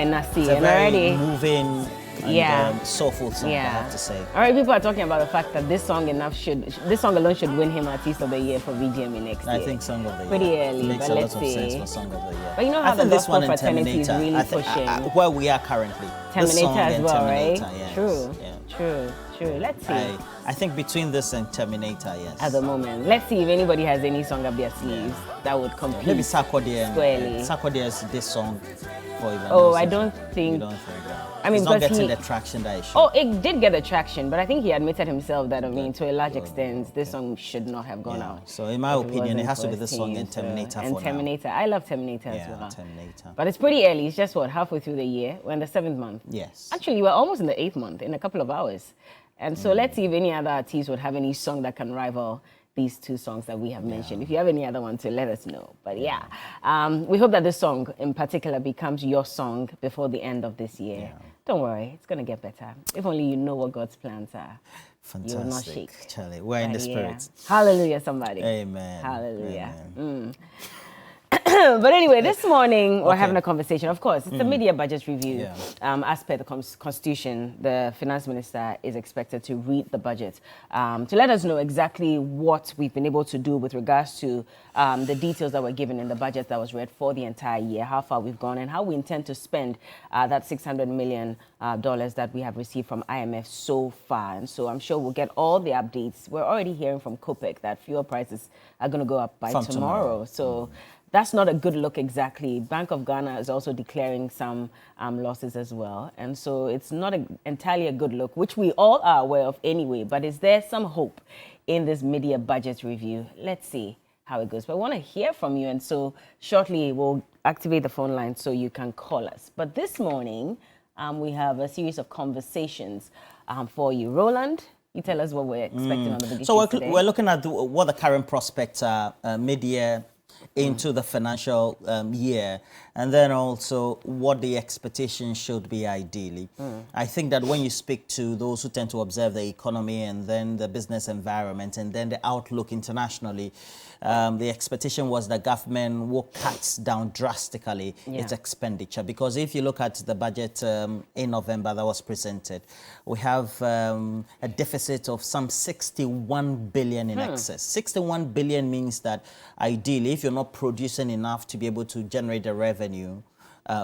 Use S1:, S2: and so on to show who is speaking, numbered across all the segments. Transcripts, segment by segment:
S1: Nasi.
S2: It's a
S1: And
S2: very
S1: already,
S2: moving and soulful song, I have to say.
S1: Already people are talking about the fact that this song alone should win him Artist of the Year for VGMA next year.
S2: I think Song of the Year.
S1: Pretty early,
S2: Makes
S1: but
S2: a
S1: let's
S2: lot of
S1: see.
S2: sense for Song of the Year.
S1: But you know how the gospel fraternity is really pushing.
S2: Where we are currently.
S1: Terminator as well, right?
S2: Yes.
S1: True.
S2: Yeah.
S1: True. Let's see.
S2: I think between this and Terminator, yes.
S1: At the moment. Let's see if anybody has any song up their sleeves that would compete.
S2: Maybe Sarkodie.
S1: Squarely.
S2: Sarkodie has this song for even.
S1: Oh, I don't think.
S2: You don't think that.
S1: I mean,
S2: it's not
S1: because
S2: getting the traction that it should.
S1: Oh, it did get the traction, but I think he admitted himself that, I mean, to a large extent, this song should not have gone out.
S2: So, in my opinion, it has to be the song in Terminator
S1: and Terminator. I love Terminator as well.
S2: Terminator.
S1: But it's pretty early. It's just, halfway through the year. We're in the 7th month.
S2: Yes.
S1: Actually, we're almost in the 8th month, in a couple of hours. And so let's see if any other artists would have any song that can rival these two songs that we have mentioned. If you have any other one, to let us know. But we hope that this song in particular becomes your song before the end of this year. Yeah. Don't worry, it's going to get better. If only you know what God's plans are.
S2: Fantastic.
S1: You will not shake.
S2: Charlie, we're in the spirit.
S1: Hallelujah, somebody.
S2: Amen.
S1: Hallelujah. Amen. But anyway, this morning we're having a conversation. Of course, it's a media budget review. Yeah. As per the Constitution, the finance minister is expected to read the budget to let us know exactly what we've been able to do with regards to the details that were given in the budget that was read for the entire year, how far we've gone, and how we intend to spend that $600 million that we have received from IMF so far. And so I'm sure we'll get all the updates. We're already hearing from COPEC that fuel prices are going to go up by tomorrow. So that's not a good look exactly. Bank of Ghana is also declaring some losses as well. And so it's not entirely a good look, which we all are aware of anyway. But is there some hope in this media budget review? Let's see how it goes. But I want to hear from you. And so shortly we'll activate the phone line so you can call us. But this morning we have a series of conversations for you. Roland, you tell us what we're expecting on the big
S2: So
S1: today.
S2: we're looking at what the current prospects are, mid-year into the financial year, and then also what the expectation should be ideally. I think that when you speak to those who tend to observe the economy and then the business environment and then the outlook internationally, the expectation was that government will cut down drastically its expenditure, because if you look at the budget in November that was presented, we have a deficit of some 61 billion in excess. 61 billion means that ideally, if you're not producing enough to be able to generate the revenue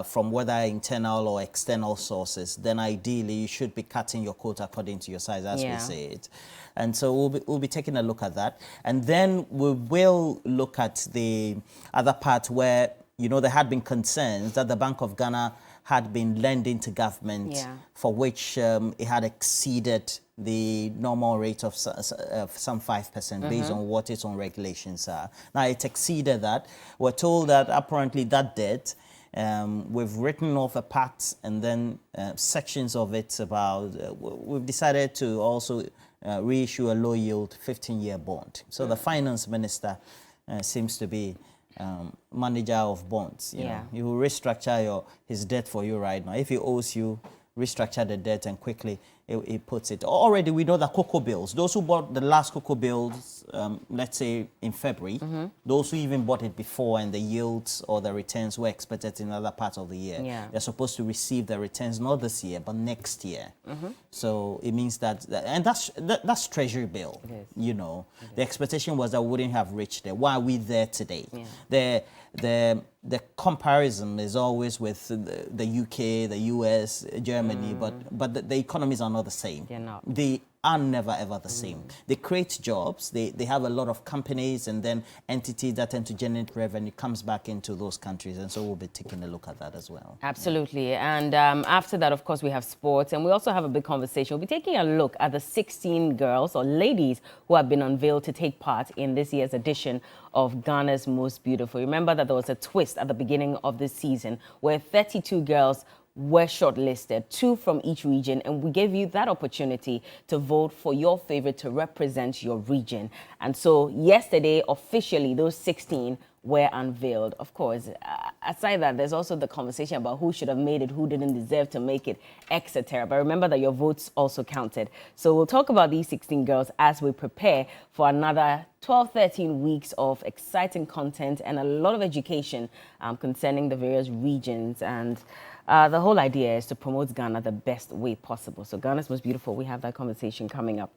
S2: from whether internal or external sources, then ideally you should be cutting your quota according to your size, as we say it. And so we'll be taking a look at that. And then we will look at the other part where, there had been concerns that the Bank of Ghana had been lending to government for which it had exceeded the normal rate of some 5% based on what its own regulations are. Now, it exceeded that. We're told that apparently that debt, we've written off a part and then sections of it about, we've decided to also reissue a low-yield 15-year bond. So the finance minister seems to be manager of bonds. You know, he will restructure his debt for you right now. If he owes you, restructure the debt and quickly it puts it. Already we know that cocoa bills, those who bought the last cocoa bills, let's say in February, those who even bought it before and the yields or the returns were expected in other parts of the year, they're supposed to receive the returns not this year, but next year. So it means that, and that's treasury bill, The expectation was that we wouldn't have reached there. Why are we there today? The comparison is always with the UK, the US, Germany, but the economies are not the same.
S1: They're not.
S2: They are never ever the same. They create jobs, they have a lot of companies and then entities that tend to generate revenue comes back into those countries, and so we'll be taking a look at that as well.
S1: Absolutely. And after that, of course, we have sports, and we also have a big conversation. We'll be taking a look at the 16 girls or ladies who have been unveiled to take part in this year's edition of Ghana's Most Beautiful. Remember that there was a twist at the beginning of this season where 32 girls were shortlisted, 2 from each region, and we gave you that opportunity to vote for your favorite to represent your region. And so yesterday, officially, those 16 were unveiled. Of course, aside that, there's also the conversation about who should have made it, who didn't deserve to make it, etc. But remember that your votes also counted. So we'll talk about these 16 girls as we prepare for another 12, 13 weeks of exciting content and a lot of education concerning the various regions and The whole idea is to promote Ghana the best way possible. So Ghana's most beautiful. We have that conversation coming up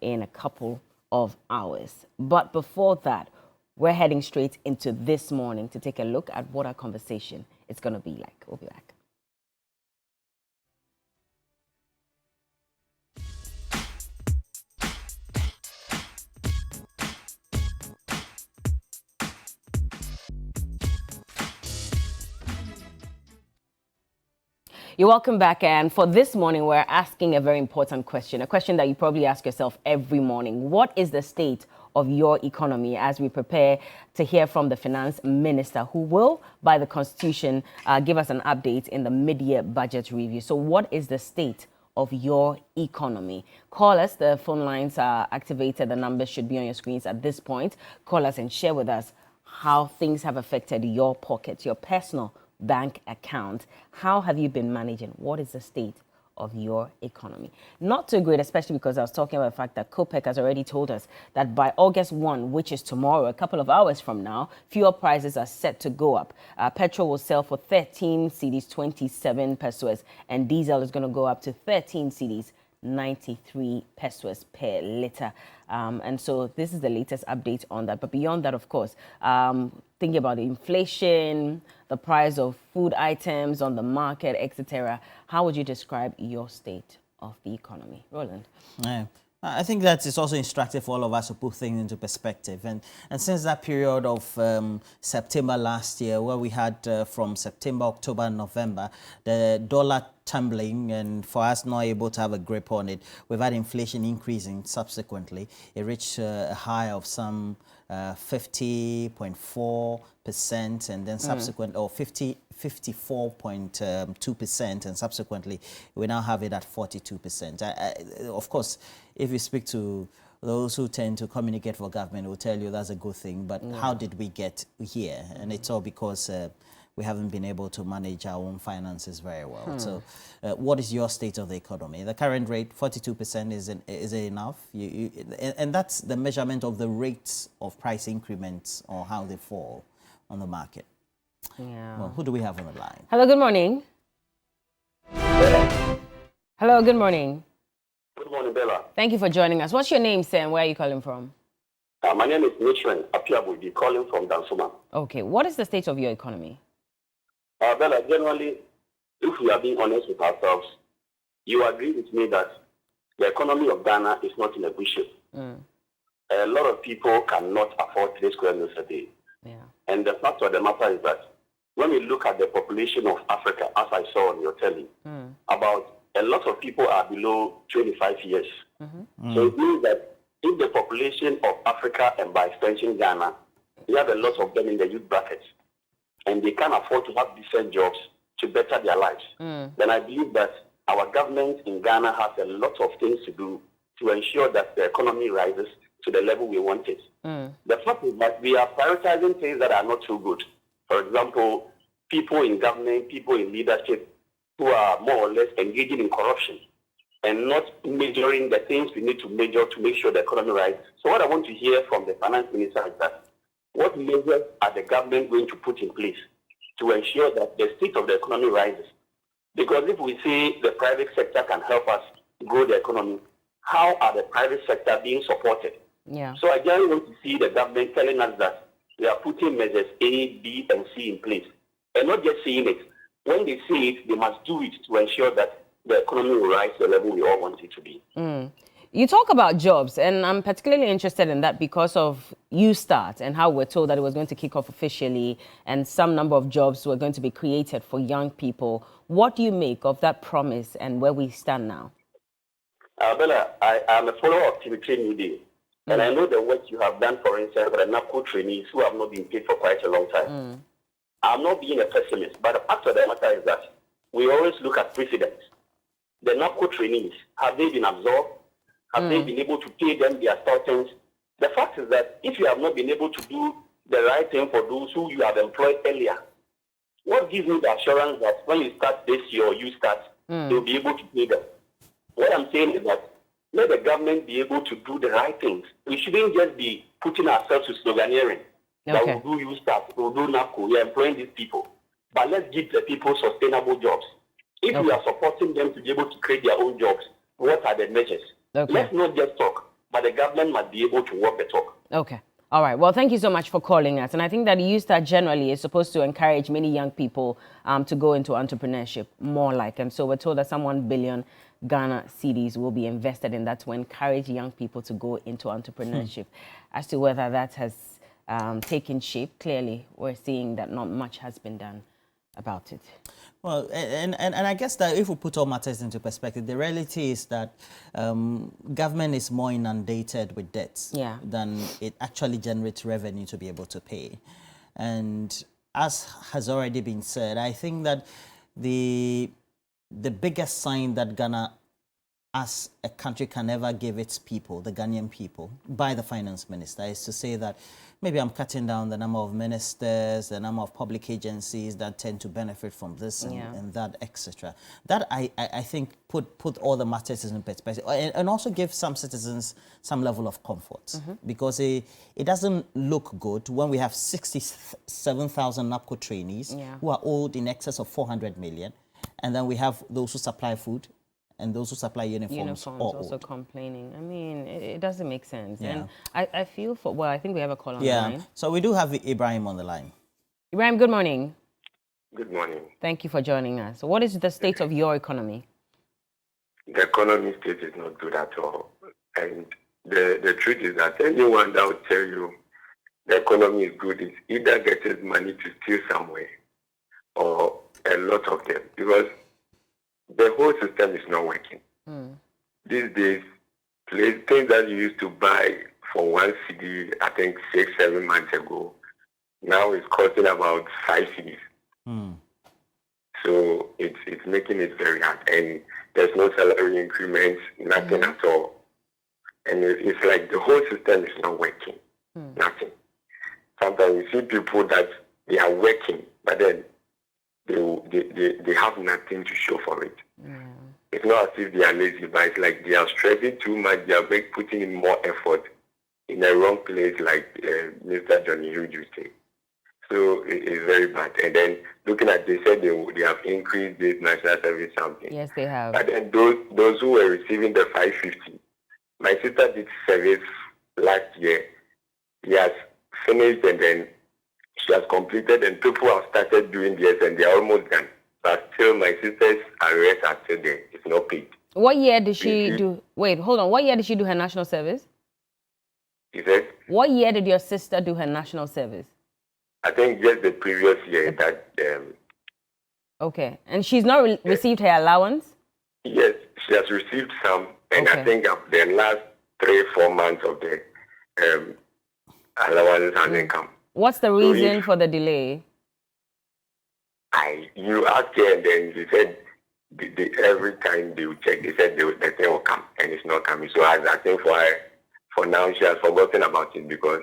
S1: in a couple of hours. But before that, we're heading straight into this morning to take a look at what our conversation is going to be like. We'll be back. You're welcome back, and for this morning, we're asking a very important question, a question that you probably ask yourself every morning. What is the state of your economy, as we prepare to hear from the finance minister, who will, by the constitution, give us an update in the mid-year budget review? So what is the state of your economy? Call us. The phone lines are activated. The numbers should be on your screens at this point. Call us and share with us how things have affected your pocket, your personal bank account. How have you been managing? What is the state of your economy? Not too great, especially because I was talking about the fact that COPEC has already told us that by August 1, which is tomorrow, a couple of hours from now, fuel prices are set to go up. Petrol will sell for 13 cedis, 27 pesos, and diesel is going to go up to 13 cedis, 93 pesos per liter. And so this is the latest update on that. But beyond that, of course, thinking about the inflation, the price of food items on the market, etc., how would you describe your state of the economy? Roland?
S2: Yeah. I think that it's also instructive for all of us to put things into perspective. And since that period of September last year, where we had from September, October, and November, the dollar tumbling, and for us not able to have a grip on it, we've had inflation increasing subsequently. It reached a high of some 50.4%, and then subsequent, or 54.2%, and subsequently we now have it at 42%. Of course, if you speak to those who tend to communicate for government, will tell you that's a good thing, but how did we get here? And it's all because we haven't been able to manage our own finances very well. So what is your state of the economy? The current rate, 42%, is it enough? And that's the measurement of the rates of price increments or how they fall on the market.
S1: Yeah.
S2: Well, who do we have on the line?
S1: Hello, good morning. Hello, good morning.
S3: Good morning, Bella.
S1: Thank you for joining us. What's your name, sir, and where are you calling from?
S3: My name is Mitchell Apiabudi, calling from Dansuma.
S1: Okay, what is the state of your economy?
S3: Bella, generally, if we are being honest with ourselves, you agree with me that the economy of Ghana is not in a good shape. A lot of people cannot afford 3 square meals a day.
S1: Yeah.
S3: And the fact of the matter is that when we look at the population of Africa, as I saw on your telly, about a lot of people are below 25 years. So it means that if the population of Africa, and by extension Ghana, we have a lot of them in the youth brackets, and they can't afford to have decent jobs to better their lives, then I believe that our government in Ghana has a lot of things to do to ensure that the economy rises to the level we want it. The fact is that we are prioritizing things that are not so good. For example, people in government, people in leadership who are more or less engaging in corruption and not measuring the things we need to measure to make sure the economy rises. So what I want to hear from the finance minister is that what measures are the government going to put in place to ensure that the state of the economy rises? Because if we say the private sector can help us grow the economy, how are the private sector being supported?
S1: Yeah.
S3: So I just want to see the government telling us that they are putting measures A, B, and C in place, and not just saying it. When they say it, they must do it to ensure that the economy will rise to the level we all want it to be.
S1: You talk about jobs, and I'm particularly interested in that because of YouStart and how we're told that it was going to kick off officially and some number of jobs were going to be created for young people. What do you make of that promise and where we stand now?
S3: Bella, I am a follower of TV3Newday, and I know the work you have done, for instance, for the NAPCO trainees who have not been paid for quite a long time. I'm not being a pessimist, but the fact of the matter is that we always look at precedents. The NAPCO trainees, have they been absorbed? Have they been able to pay them their stipends? The fact is that if you have not been able to do the right thing for those who you have employed earlier, what gives you the assurance that when you start this year or you start, they'll be able to pay them? What I'm saying is that let the government be able to do the right things. We shouldn't just be putting ourselves to sloganeering. That we'll do YouStart, we'll do NAPCO, we're employing these people. but let's give the people sustainable jobs. If we are supporting them to be able to create their own jobs, what are the measures? Let's not just talk, but the government must be able to walk the talk.
S1: Okay. All right. Well, thank you so much for calling us. And I think that YouStart generally is supposed to encourage many young people to go into entrepreneurship more like. And so we're told that some 1 billion Ghana cedis will be invested in that to encourage young people to go into entrepreneurship. As to whether that has taken shape, clearly we're seeing that not much has been done about it.
S2: Well, and I guess that if we put all matters into perspective, the reality is that government is more inundated with debts than it actually generates revenue to be able to pay. And as has already been said, I think that the biggest sign that Ghana as a country can ever give its people, the Ghanaian people, by the finance minister, is to say that maybe I'm cutting down the number of ministers, the number of public agencies that tend to benefit from this and that, etc. That I think put all the matters in perspective and also give some citizens some level of comfort, because it doesn't look good when we have 67,000 NAPCO trainees who are owed in excess of 400 million, and then we have those who supply food and those who supply uniforms
S1: also complaining. I mean, it doesn't make sense. And I feel for, well, I think we have a call on the line.
S2: So we do have Ibrahim on the line.
S1: Ibrahim, good morning.
S3: Good morning.
S1: Thank you for joining us. So what is the state of your economy?
S3: The economy state is not good at all. And the truth is that anyone that will tell you the economy is good is either getting money to steal somewhere or a lot of them, because the whole system is not working. These days, things that you used to buy for 1 cedi, I think 6-7 months ago, now it's costing about 5 cedis. So it's making it very hard. And there's no salary increments, nothing at all. And it's like the whole system is not working. Nothing. Sometimes you see people that they are working, but then they have nothing to show for it. It's not as if they are lazy, but it's like they are stressing too much. They are putting in more effort in the wrong place, like Mr. Johnny Hughes used to say. So it's very bad. And then looking at, they said they have increased this national service something.
S1: Yes, they have.
S3: But then those who were receiving the 550, my sister did service last year. He has finished and then she has completed, and people have started doing this and they are almost done. But still, my sister's arrests are still there. It's not paid.
S1: What year did she do? Wait, hold on. What year did she do her national service?
S3: You said?
S1: What year did your sister do her national service?
S3: I think just the previous year that.
S1: Okay, and she's not received her allowance?
S3: Yes, she has received some, and I think the last 3-4 months of the allowance hasn't come.
S1: What's the reason for the delay?
S3: You asked her, and then she said every time they will check, they said the thing will come, and it's not coming. So I think for now she has forgotten about it, because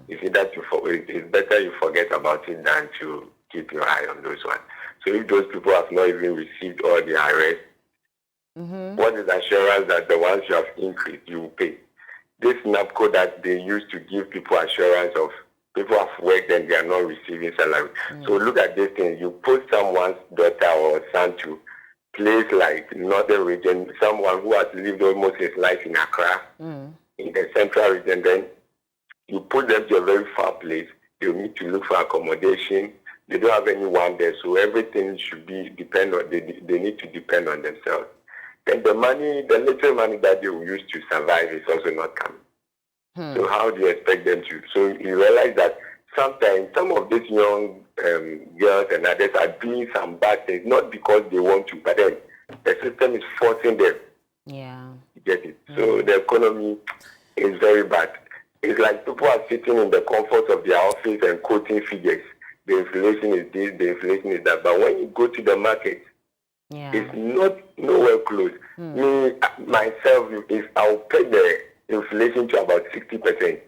S3: it's better you forget about it than to keep your eye on those ones. So if those people have not even received all the arrests, what is the assurance that the ones you have increased, you will pay? This NAPCO that they used to give people assurance of, people have worked and they are not receiving salary. So look at this thing. You put someone's daughter or son to place like northern region, someone who has lived almost his life in Accra, in the central region, then you put them to a very far place. They need to look for accommodation. They don't have anyone there, so everything should be they need to depend on themselves. Then the little money that they will use to survive is also not coming. So how do you expect them to? So you realize that sometimes some of these young girls and others are doing some bad things, not because they want to, but then the system is forcing them.
S1: Yeah.
S3: You get it? So the economy is very bad. It's like people are sitting in the comfort of their office and quoting figures. The inflation is this, the inflation is that. But when you go to the market, it's not nowhere close. Me, myself, if I'll pay the inflation to about 60%.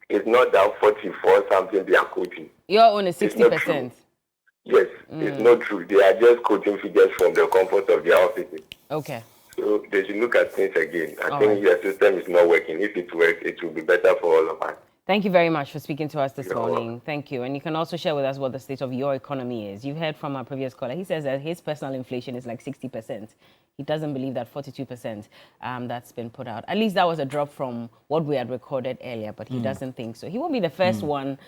S3: It's not that 44 something they are quoting.
S1: Your own is 60%.
S3: Yes, it's not true. They are just quoting figures from the comfort of their offices.
S1: Okay.
S3: So they should look at things again. I think your system is not working. If it works, it will be better for all of us.
S1: Thank you very much for speaking to us this
S3: You're
S1: morning.
S3: welcome.
S1: Thank you. And you can also share with us what the state of your economy is. You've heard from our previous caller. He says that his personal inflation is like 60%. He doesn't believe that 42% that's been put out. At least that was a drop from what we had recorded earlier, but he doesn't think so. He won't be the first one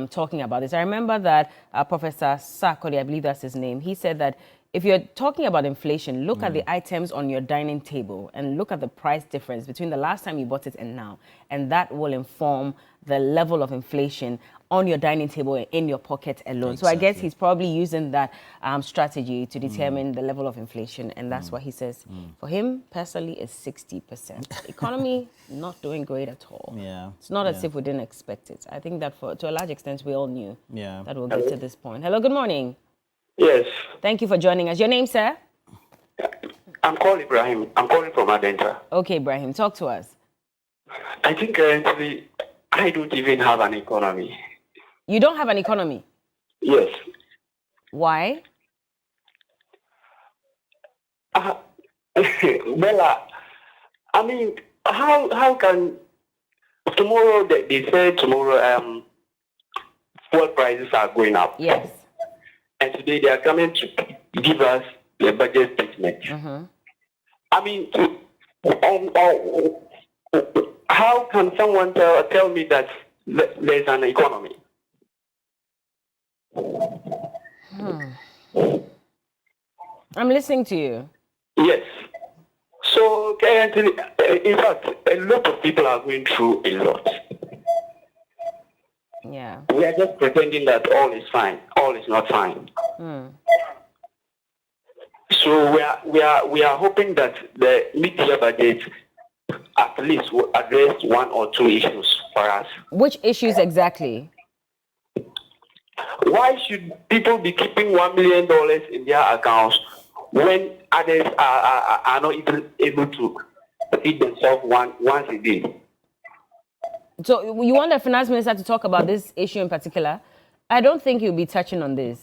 S1: talking about this. I remember that Professor Sarkozy, I believe that's his name, he said that if you're talking about inflation, look at the items on your dining table and look at the price difference between the last time you bought it and now. And that will inform the level of inflation on your dining table and in your pocket alone.
S2: Exactly.
S1: So I guess he's probably using that strategy to determine the level of inflation. And that's what he says. For him, personally, is 60%. Economy, not doing great at all.
S2: Yeah.
S1: It's not as if we didn't expect it. I think that to a large extent, we all knew that we'll get to this point. Hello, good morning.
S3: Yes.
S1: Thank you for joining us. Your name, sir?
S3: I'm calling Ibrahim. I'm calling from Adenta.
S1: Okay, Ibrahim, talk to us.
S3: I think currently I don't even have an economy.
S1: You don't have an economy?
S3: Yes.
S1: Why?
S3: Bella, I mean, how can tomorrow, they say tomorrow fuel prices are going up.
S1: Yes.
S3: And today they are coming to give us the budget statement. I mean, how can someone tell me that there's an economy?
S1: I'm listening to you.
S3: Yes. So currently, in fact, a lot of people are going through a lot.
S1: Yeah.
S3: We are just pretending that all is fine. All is not fine. So we are hoping that the mid-year budget at least will address one or two issues for us.
S1: Which issues exactly?
S3: Why should people be keeping $1 million in their accounts when others are not even able to feed themselves once a day?
S1: So you want the finance minister to talk about this issue in particular? I don't think he'll be touching on this.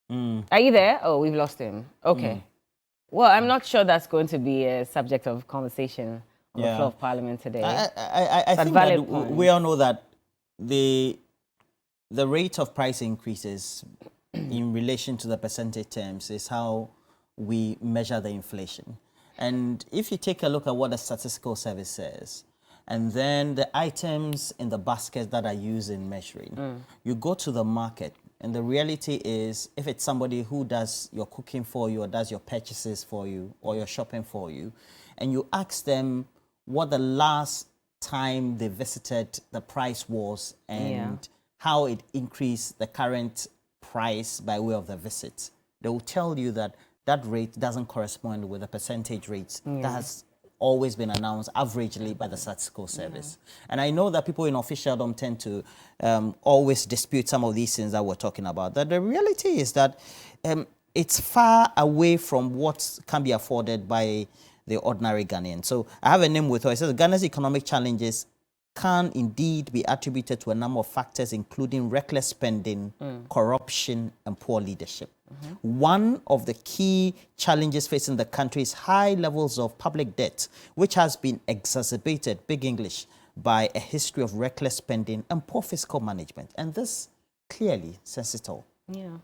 S1: Are you there? Oh, we've lost him. Okay. Well, I'm not sure that's going to be a subject of conversation on the floor of Parliament today.
S2: I think that we all know that the rate of price increases in relation to the percentage terms is how we measure the inflation. And if you take a look at what the statistical service says, and then the items in the basket that are used in measuring, you go to the market, and the reality is, if it's somebody who does your cooking for you or does your purchases for you or your shopping for you, and you ask them what the last time they visited the price was and how it increased the current price by way of the visit, they will tell you that that rate doesn't correspond with the percentage rates that has always been announced averagely by the statistical service. And I know that people in officialdom tend to always dispute some of these things that we're talking about. That the reality is that it's far away from what can be afforded by the ordinary Ghanaian. So I have a name with her. It says Ghana's economic challenges can indeed be attributed to a number of factors, including reckless spending, corruption, and poor leadership. One of the key challenges facing the country is high levels of public debt, which has been exacerbated, big English, by a history of reckless spending and poor fiscal management. And this clearly says it all.
S1: Yeah.